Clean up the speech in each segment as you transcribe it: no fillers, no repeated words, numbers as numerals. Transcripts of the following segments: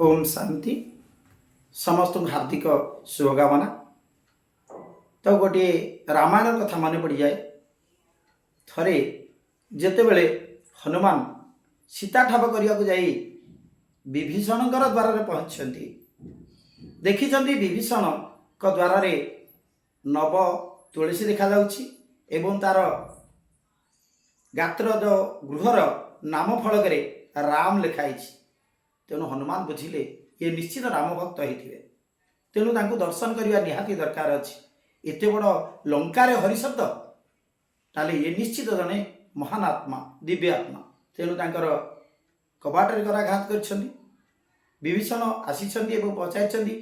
ओम शांति समस्त हार्दिक शुभकामना। तो गोटे रामायण कथा मन पड़ जाए। थरे जेतेबेले हनुमान सीता ठाब करने को जाई विभीषण द्वार पहुंचती देखी विभीषण द्वार नव तुलसी देखा जाउछि एवं तार गात्र जो गृहर नाम फलक राम लिखाई। तेणु हनुमान बुझिले ये निश्चित राम भक्त होते तेणु तांको दर्शन करने निहाती दरकार अच्छी। एत बड़ लंकार हरिशब्द ताले ये निश्चित जने महान आत्मा दिव्य आत्मा। तेणु तांकर कबाटर कराघात कर विभीषण आसी पचारि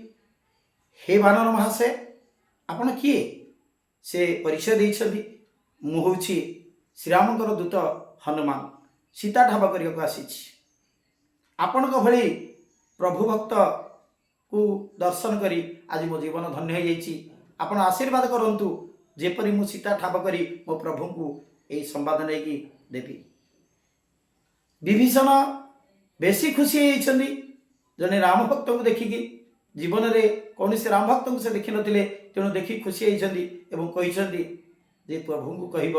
हे वानर महाशय आपण किए से परिचय देइछन्ति मु होछि श्रीरामकर दूत हनुमान सीता ठाब करने को आसी आपण भली प्रभु भक्त को दर्शन करी आज मो जीवन धन्य हो जाइछि। आपण आशीर्वाद करंतु जेपरि मु सीता ठाब करी मो प्रभु को यही संवाद नहीं देवी। विभीषण बेसी खुशी होइछन्ति जने राम भक्त को देखिकी जीवन में कौन से राम भक्त को से देखि नथिले तेणु देखि खुशी होइछन्ति एवं कहिछन्ति जे प्रभु को कहब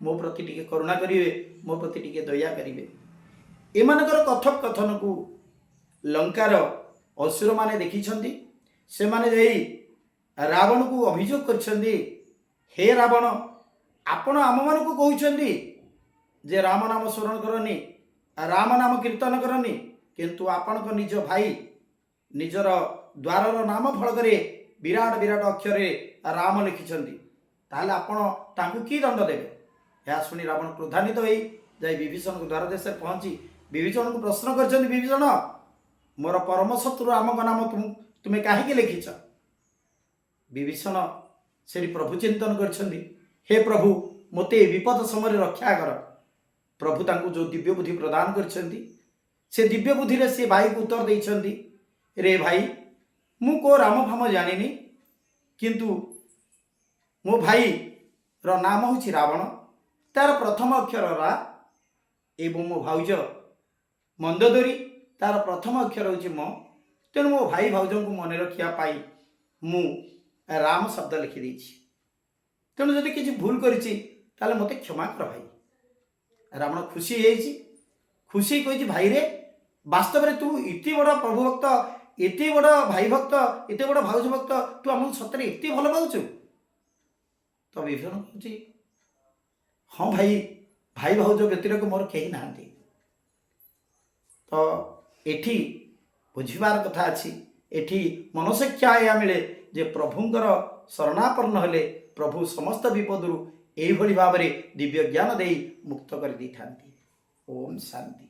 मो प्रति टिके करुणा करिवे मो प्रति टिके दया करिवे। एमानकर कथक कथन को लंकार असुर माने देखिछन्ति से माने जाई रावण को अभियोग करछन्ति हे रावण आपण आम मान को कहउछन्ति जे राम नाम स्मरण करनी राम नाम कीर्तन करनी किंतु आपण को निज भाई निजर द्वारर नाम फलक विराट विराट अक्षर राम लिखिछन्ति ताहले आपण तांकु की दंड देबे। या सुनी रावण क्रोधान्वित होई जाई विभीषण को द्वार देश पहुंची विभीषण को प्रश्न कर विभीषण मोर परम शत्रु राम का नाम तुम्हें कहीं लिखिछ। विभीषण से प्रभु चिंतन कर हे प्रभु मते विपद समय रक्षा कर। प्रभु तांको जो दिव्य बुद्धि प्रदान कर दिव्य बुद्धि से भाई को उत्तर देइछन्ति रे भाई मु को राम फाम जानिनी किंतु मो भाई रो नाम होछि रावण तार प्रथम अक्षर रा एवं मो भाउज मंदोदरी तार प्रथम अक्षर होछि म। तेणु मो भाई भाउज को मन रखिया पाई मु राम शब्द लिखि देछि। तेणु जदि किछि भूल करिछि ताले मते क्षमा कर भाई। रावण खुशी होइछि खुशी कहिछि भाई रे वास्तव रे तू इति बड़ प्रभु भक्त इति बड़ भाई भक्त इति बड़ भाउज भक्त तू हमको सतरे इति भल पाउछु। तो विभीषण कहछि हाँ भाई भाई भाउज व्यतिरक मोर केही नाहांती। तो एठी बुझिबार कथा अछि एठी मनशिक्षा या मिले जे प्रभुंकर शरणापन्न हेले प्रभु समस्त विपदरु एही भली भाबरे दिव्य ज्ञान देई मुक्त कर दैथांती। ओम शांति।